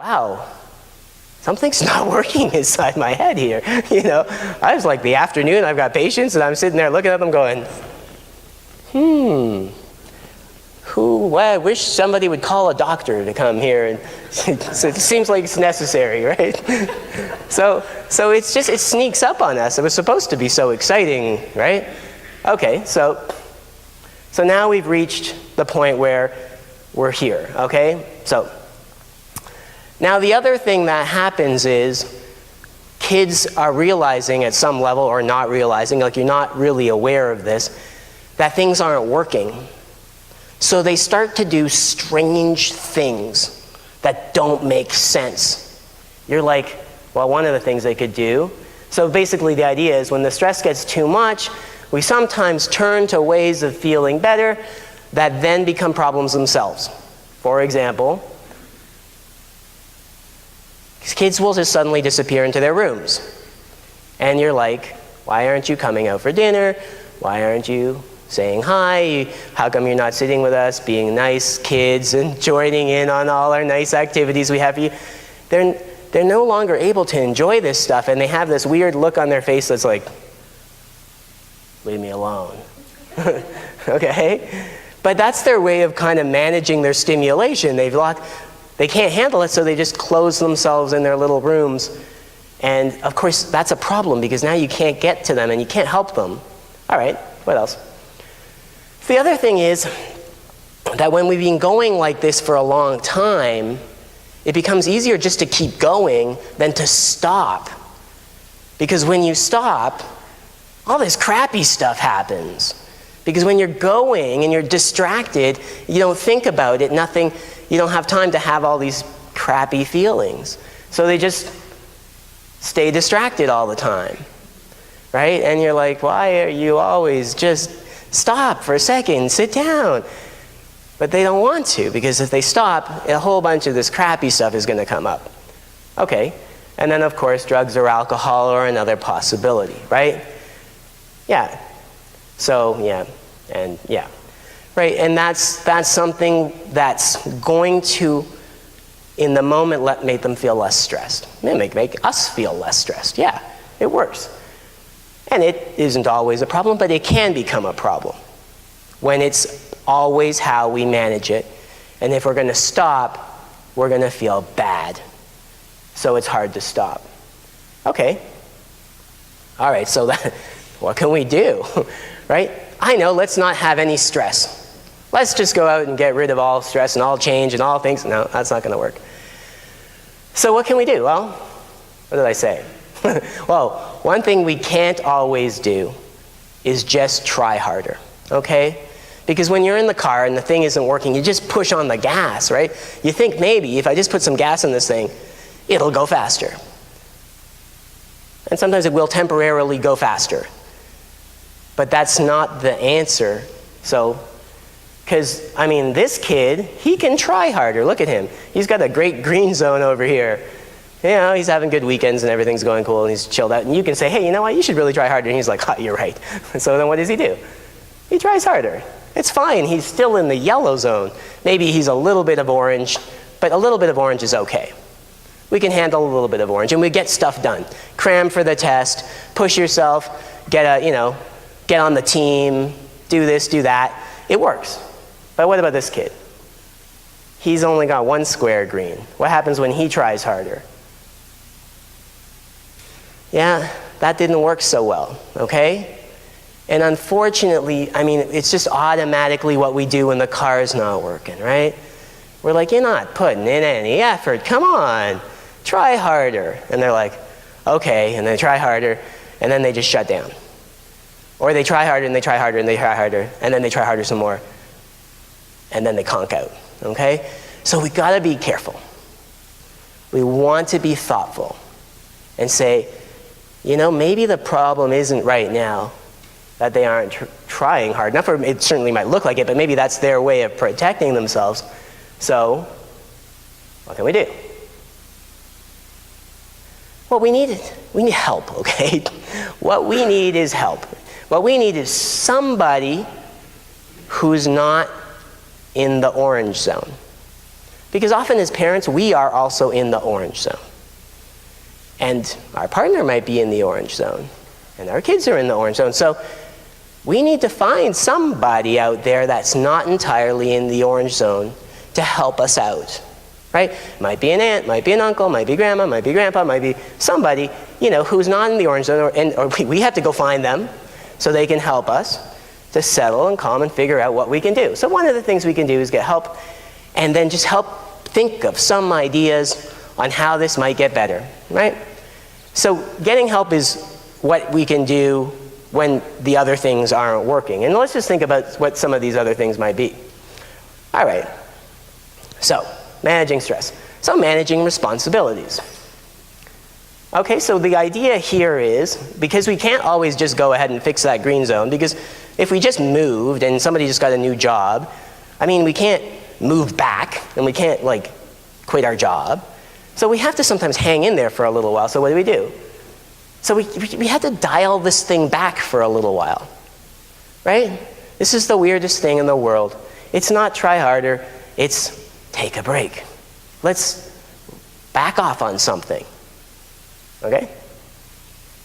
wow, something's not working inside my head here. I was like the afternoon, I've got patients, and I'm sitting there looking at them going, I wish somebody would call a doctor to come here. And so it seems like it's necessary, right? So it's just, it sneaks up on us. It was supposed to be so exciting, right? Okay, so now we've reached the point where we're here, okay? So now the other thing that happens is kids are realizing at some level, or not realizing, like you're not really aware of this, that things aren't working. So they start to do strange things that don't make sense. You're like, well, one of the things they could do. So basically the idea is when the stress gets too much, we sometimes turn to ways of feeling better that then become problems themselves. For example, kids will just suddenly disappear into their rooms. And you're like, why aren't you coming out for dinner? Why aren't you saying hi? How come you're not sitting with us, being nice kids and joining in on all our nice activities we have for you? They're no longer able to enjoy this stuff, and they have this weird look on their face that's like, leave me alone. Okay? But that's their way of kind of managing their stimulation. They can't handle it, so they just close themselves in their little rooms. And of course, that's a problem because now you can't get to them and you can't help them. All right, what else? The other thing is that when we've been going like this for a long time, it becomes easier just to keep going than to stop. Because when you stop, all this crappy stuff happens. Because when you're going and you're distracted, you don't think about it, you don't have time to have all these crappy feelings. So they just stay distracted all the time, right? And you're like, why are you always just stop for a second, sit down? But they don't want to, because if they stop, a whole bunch of this crappy stuff is going to come up. Okay, and then of course drugs or alcohol are another possibility, right? Yeah, so yeah, and yeah. Right, and that's something that's going to, in the moment, make them feel less stressed. Make us feel less stressed. Yeah, it works. And it isn't always a problem, but it can become a problem when it's always how we manage it. And if we're going to stop, we're going to feel bad. So it's hard to stop. Okay. All right, so what can we do? Right? I know, let's not have any stress. Let's just go out and get rid of all stress and all change and all things. No, that's not going to work. So what can we do? Well, what did I say? Well, one thing we can't always do is just try harder, okay? Because when you're in the car and the thing isn't working, you just push on the gas, right? You think maybe if I just put some gas in this thing, it'll go faster. And sometimes it will temporarily go faster. But that's not the answer. So, because, I mean, this kid, he can try harder. Look at him. He's got a great green zone over here. You know, he's having good weekends and everything's going cool and he's chilled out. And you can say, hey, you know what, you should really try harder. And he's like, you're right. So then what does he do? He tries harder. It's fine. He's still in the yellow zone. Maybe he's a little bit of orange, but a little bit of orange is okay. We can handle a little bit of orange and we get stuff done. Cram for the test, push yourself, get on the team, do this, do that. It works. But what about this kid? He's only got one square green. What happens when he tries harder? Yeah, that didn't work so well, okay? And unfortunately, I mean, it's just automatically what we do when the car's not working, right? We're like, you're not putting in any effort. Come on, try harder. And they're like, okay, and they try harder, and then they just shut down. Or they try harder, and they try harder, and they try harder, and then they try harder some more, and then they conk out, okay? So we gotta be careful. We want to be thoughtful and say, you know, maybe the problem isn't right now that they aren't trying hard enough, or it certainly might look like it, but maybe that's their way of protecting themselves. So, what can we do? Well, we need help, okay? What we need is help. What we need is somebody who's not in the orange zone. Because often as parents, we are also in the orange zone. And our partner might be in the orange zone. And our kids are in the orange zone. So we need to find somebody out there that's not entirely in the orange zone to help us out, right? Might be an aunt, might be an uncle, might be grandma, might be grandpa, might be somebody, who's not in the orange zone, or we have to go find them so they can help us to settle and calm and figure out what we can do. So one of the things we can do is get help, and then just help think of some ideas on how this might get better, right? So getting help is what we can do when the other things aren't working. And let's just think about what some of these other things might be. All right, so managing stress. So managing responsibilities. Okay, so the idea here is, because we can't always just go ahead and fix that green zone, because if we just moved and somebody just got a new job, we can't move back and we can't quit our job. So we have to sometimes hang in there for a little while. So what do? So we have to dial this thing back for a little while, right? This is the weirdest thing in the world. It's not try harder, it's take a break. Let's back off on something, okay?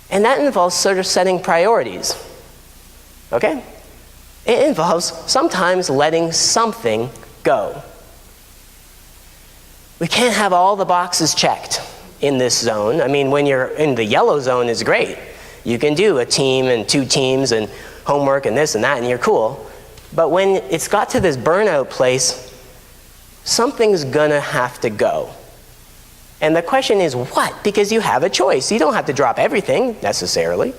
And that involves sort of setting priorities, okay? It involves sometimes letting something go. We can't have all the boxes checked in this zone. When you're in the yellow zone is great. You can do a team and 2 teams and homework and this and that and you're cool. But when it's got to this burnout place, something's gonna have to go. And the question is what? Because you have a choice. You don't have to drop everything necessarily,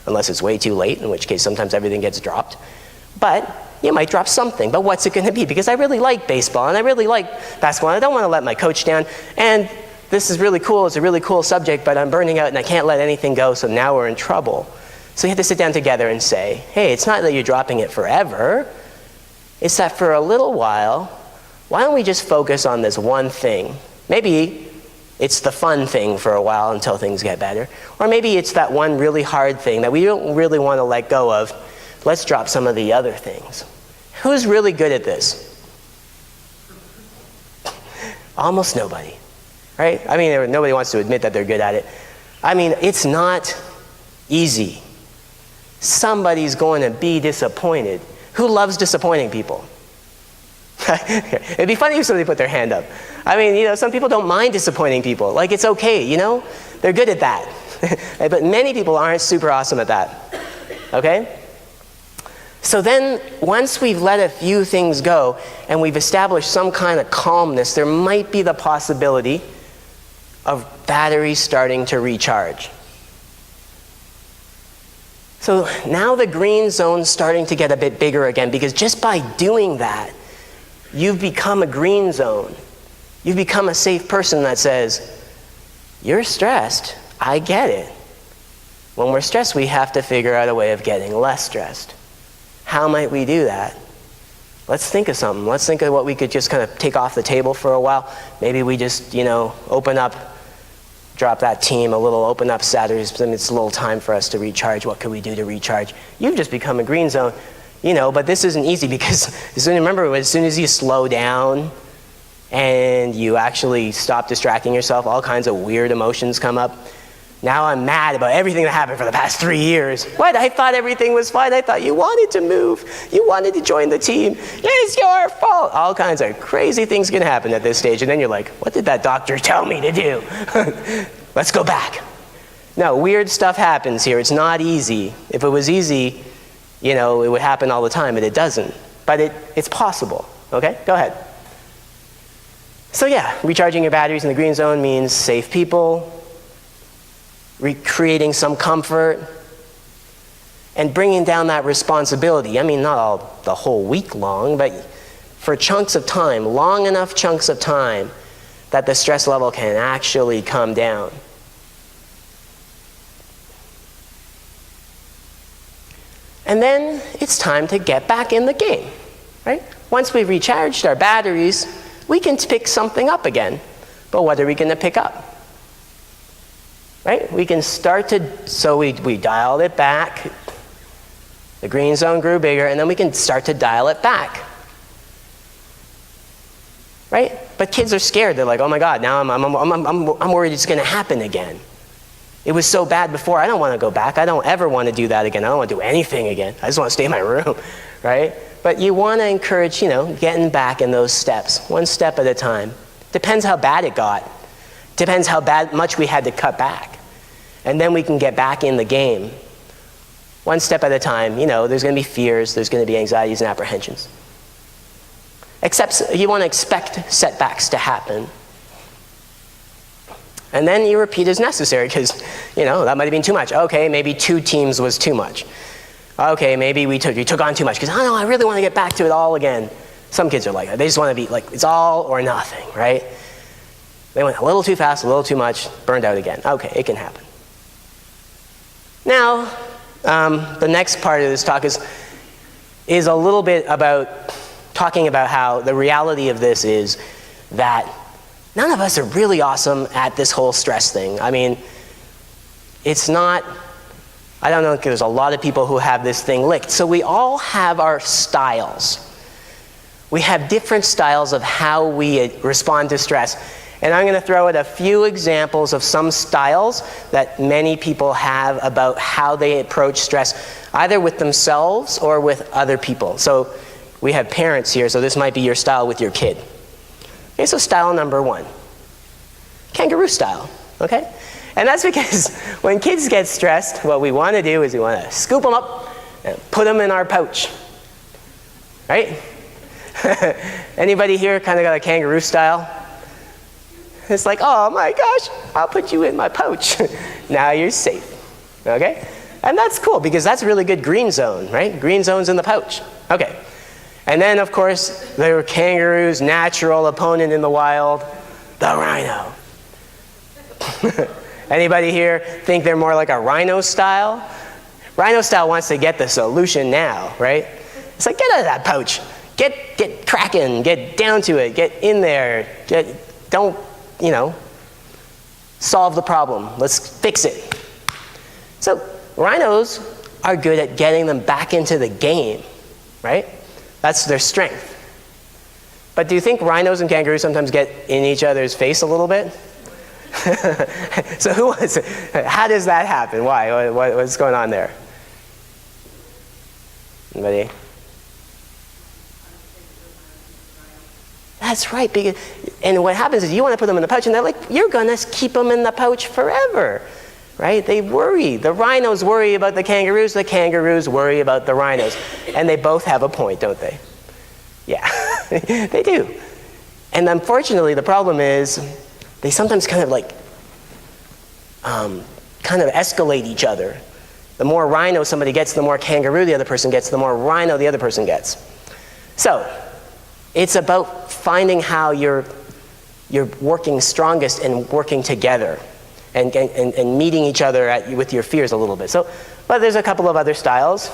unless it's way too late, in which case sometimes everything gets dropped. But you might drop something, but what's it gonna be? Because I really like baseball and I really like basketball and I don't wanna let my coach down, and this is really cool, it's a really cool subject, but I'm burning out and I can't let anything go, so now we're in trouble. So you have to sit down together and say, hey, it's not that you're dropping it forever, it's that for a little while, why don't we just focus on this one thing? Maybe it's the fun thing for a while until things get better, or maybe it's that one really hard thing that we don't really wanna let go of. Let's drop some of the other things. Who's really good at this? Almost nobody. Right? Nobody wants to admit that they're good at it. It's not easy. Somebody's going to be disappointed. Who loves disappointing people? It'd be funny if somebody put their hand up. Some people don't mind disappointing people. It's okay, They're good at that. But many people aren't super awesome at that. Okay? So then, once we've let a few things go and we've established some kind of calmness, there might be the possibility of batteries starting to recharge. So now the green zone's starting to get a bit bigger again, because just by doing that, you've become a green zone. You've become a safe person that says, you're stressed, I get it. When we're stressed, we have to figure out a way of getting less stressed. How might we do that? Let's think of something. Let's think of what we could just kind of take off the table for a while. Maybe we just, open up, drop that team a little, open up Saturdays, it's a little time for us to recharge. What could we do to recharge? You've just become a green zone, but this isn't easy because remember, as soon as you slow down and you actually stop distracting yourself, all kinds of weird emotions come up. Now I'm mad about everything that happened for the past 3 years. What? I thought everything was fine. I thought you wanted to move. You wanted to join the team. It's your fault. All kinds of crazy things can happen at this stage. And then you're like, what did that doctor tell me to do? Let's go back. No, weird stuff happens here. It's not easy. If it was easy, it would happen all the time, but it doesn't. But it's possible. Okay? Go ahead. So yeah, recharging your batteries in the green zone means safe people, creating some comfort, and bringing down that responsibility. Not the whole week long, but for chunks of time, long enough chunks of time that the stress level can actually come down. And then it's time to get back in the game, right? Once we've recharged our batteries, we can pick something up again. But what are we going to pick up? Right? We can start to, so we dialed it back. The green zone grew bigger, and then we can start to dial it back. right? But kids are scared. They're like, oh my God, now I'm worried it's going to happen again. It was so bad before, I don't want to go back. I don't ever want to do that again. I don't want to do anything again. I just want to stay in my room, right? But you want to encourage, getting back in those steps, one step at a time. Depends how bad it got. Depends how much we had to cut back. And then we can get back in the game. One step at a time. There's going to be fears, there's going to be anxieties and apprehensions. You want to expect setbacks to happen. And then you repeat as necessary because, that might have been too much. Okay, maybe 2 teams was too much. Okay, maybe you took on too much because, I really want to get back to it all again. Some kids are like that. They just want to be like, it's all or nothing, right? They went a little too fast, a little too much, burned out again. Okay, it can happen. Now, the next part of this talk is a little bit about talking about how the reality of this is that none of us are really awesome at this whole stress thing. I mean, it's not, I don't know, there's a lot of people who have this thing licked. So we all have our styles. We have different styles of how we respond to stress. And I'm going to throw out a few examples of some styles that many people have about how they approach stress, either with themselves or with other people. So we have parents here, so this might be your style with your kid. Okay, so style number 1, kangaroo style, okay? And that's because when kids get stressed, what we want to do is we want to scoop them up and put them in our pouch, right? Anybody here kind of got a kangaroo style? It's like, oh my gosh, I'll put you in my pouch. Now you're safe, okay? And that's cool because that's really good green zone, right? Green zone's in the pouch. Okay. And then, of course, there were kangaroo's natural opponent in the wild, the rhino. Anybody here think they're more like a rhino style? Rhino style wants to get the solution now, right? It's like, get out of that pouch. Get cracking, get down to it, get in there, don't, solve the problem. Let's fix it. So rhinos are good at getting them back into the game, right? That's their strength. But do you think rhinos and kangaroos sometimes get in each other's face a little bit? So who was it? How does that happen? Why? What's going on there? Anybody? That's right. And what happens is you want to put them in the pouch, and they're like, you're going to keep them in the pouch forever, right? They worry. The rhinos worry about the kangaroos worry about the rhinos. And they both have a point, don't they? Yeah, they do. And unfortunately, the problem is they sometimes kind of escalate each other. The more rhino somebody gets, the more kangaroo the other person gets, the more rhino the other person gets. So it's about finding how you're working strongest and working together and meeting each other with your fears a little bit. So, but there's a couple of other styles.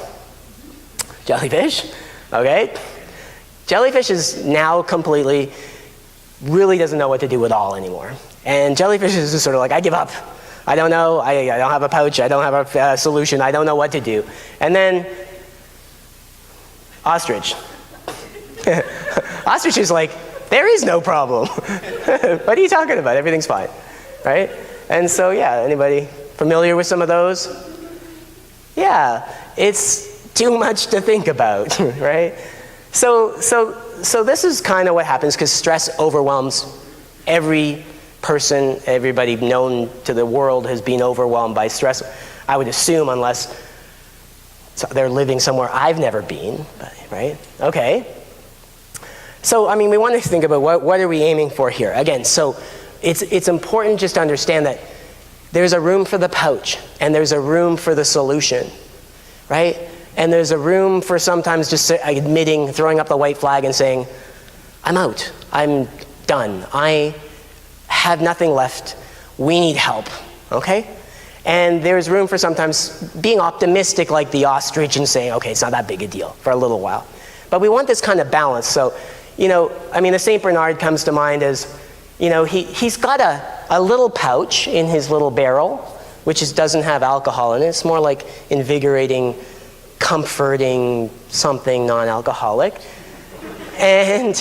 Jellyfish, okay? Jellyfish is now completely, really doesn't know what to do at all anymore. And jellyfish is just sort of like, I give up. I don't know, I don't have a pouch, I don't have a solution, I don't know what to do. And then ostrich. Ostrich is like, there is no problem. What are you talking about? Everything's fine, right? And so, yeah, anybody familiar with some of those? Yeah, it's too much to think about, right? So this is kind of what happens because stress overwhelms every person. Everybody known to the world has been overwhelmed by stress, I would assume, unless they're living somewhere I've never been, right? Okay. So, I mean, we want to think about what are we aiming for here? Again, so it's important just to understand that there's a room for the pouch, and there's a room for the solution, right? And there's a room for sometimes just admitting, throwing up the white flag and saying, I'm out, I'm done, I have nothing left, we need help, okay? And there's room for sometimes being optimistic like the ostrich and saying, okay, it's not that big a deal for a little while. But we want this kind of balance. So, the St. Bernard comes to mind as, he's got a little pouch in his little barrel, which doesn't have alcohol in it. It's more like invigorating, comforting, something non-alcoholic. And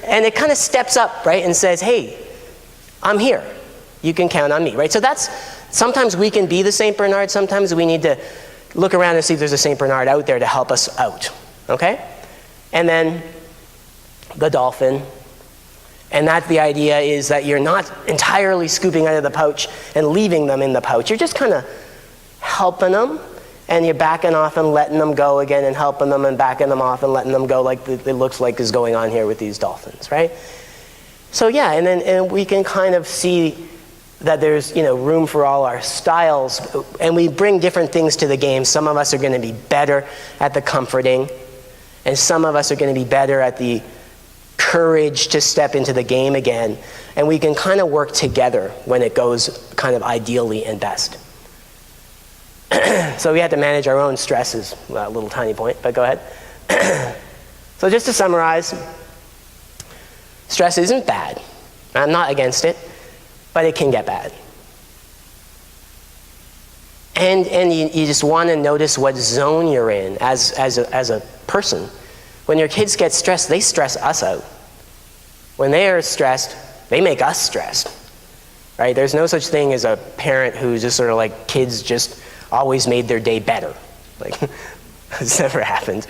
And it kind of steps up, right, and says, hey, I'm here. You can count on me, right? So sometimes we can be the St. Bernard. Sometimes we need to look around and see if there's a St. Bernard out there to help us out, okay? And then the dolphin. And that the idea is that you're not entirely scooping out of the pouch and leaving them in the pouch. You're just kind of helping them, and you're backing off and letting them go again, and helping them and backing them off and letting them go, like it looks like is going on here with these dolphins, right? So yeah, and we can kind of see that there's room for all our styles, and we bring different things to the game. Some of us are going to be better at the comforting, and some of us are going to be better at the courage to step into the game again, and we can kind of work together when it goes kind of ideally and best. So we have to manage our own stresses. Well, a little tiny point, but go ahead. So just to summarize, stress isn't bad. I'm not against it, but it can get bad. And you just want to notice what zone you're in as a person. When your kids get stressed, they stress us out. When they are stressed, they make us stressed, right? There's no such thing as a parent who's just sort of like, kids just always made their day better. Like, it's never happened.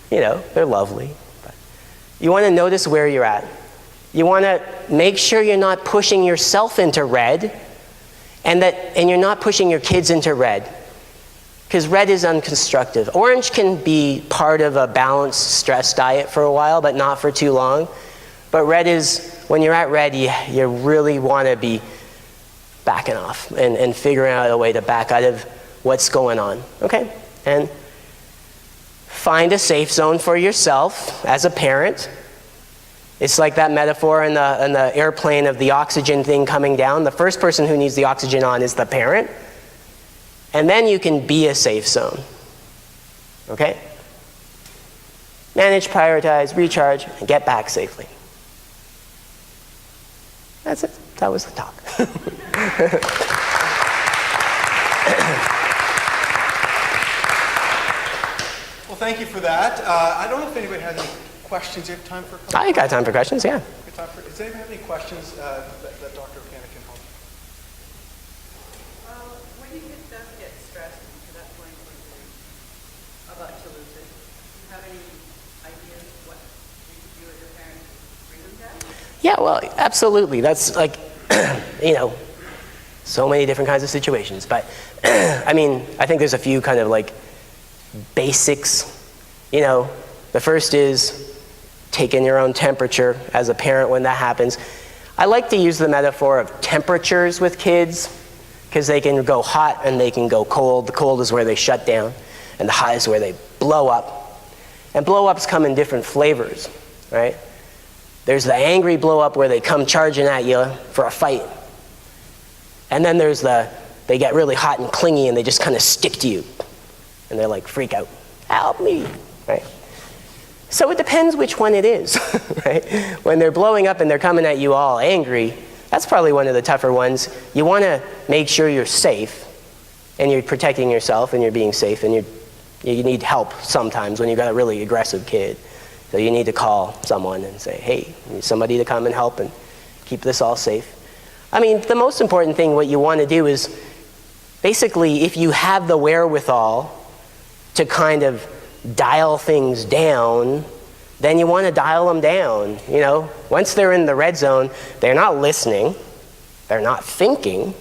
They're lovely. But you want to notice where you're at. You want to make sure you're not pushing yourself into red, and you're not pushing your kids into red, because red is unconstructive. Orange can be part of a balanced stress diet for a while, but not for too long. But red is, when you're at red, you really want to be backing off and figuring out a way to back out of what's going on, okay? And find a safe zone for yourself as a parent. It's like that metaphor in the airplane of the oxygen thing coming down. The first person who needs the oxygen on is the parent. And then you can be a safe zone, okay? Manage, prioritize, recharge, and get back safely. That's it. That was the talk. Well, thank you for that. I don't know if anybody has any questions. Do you have time for a couple? I got time for questions, yeah. Does anybody have any questions that Dr. Ocana can help? When your kid does get stressed to that point when you're about to lose it, do you have any ideas what you or your parents bring them down? Yeah, well, absolutely. That's like, so many different kinds of situations. But, I think there's a few kind of like basics. The first is taking your own temperature as a parent when that happens. I like to use the metaphor of temperatures with kids, because they can go hot and they can go cold. The cold is where they shut down, and the hot is where they blow up. And blow-ups come in different flavors, right? There's the angry blow-up where they come charging at you for a fight. And then there's they get really hot and clingy and they just kind of stick to you. And they're like, freak out, help me, right? So it depends which one it is, right? When they're blowing up and they're coming at you all angry, that's probably one of the tougher ones. You want to make sure you're safe, and you're protecting yourself, and you're being safe, and you need help sometimes when you've got a really aggressive kid. So you need to call someone and say, hey, I need somebody to come and help and keep this all safe. The most important thing, what you want to do is, basically, if you have the wherewithal to kind of dial things down, then you want to dial them down. Once they're in the red zone, they're not listening, they're not thinking,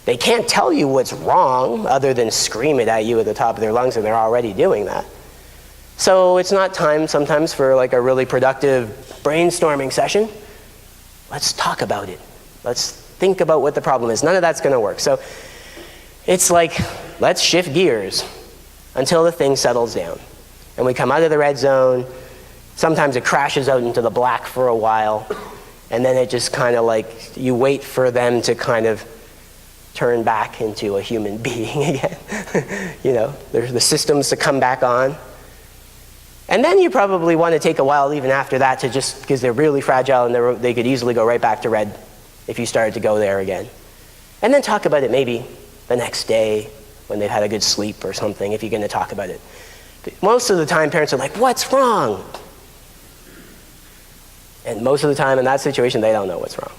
they can't tell you what's wrong other than scream it at you at the top of their lungs, and they're already doing that. So it's not time sometimes for like a really productive brainstorming session. Let's talk about it. Let's think about what the problem is. None of that's going to work. So it's like, let's shift gears until the thing settles down. And we come out of the red zone. Sometimes it crashes out into the black for a while. And then it just kind of like, you wait for them to kind of turn back into a human being again. There's the systems to come back on. And then you probably want to take a while even after that to just, because they're really fragile and they could easily go right back to red if you started to go there again. And then talk about it maybe the next day when they've had a good sleep or something, if you're going to talk about it. But most of the time parents are like, what's wrong? And most of the time in that situation, they don't know what's wrong.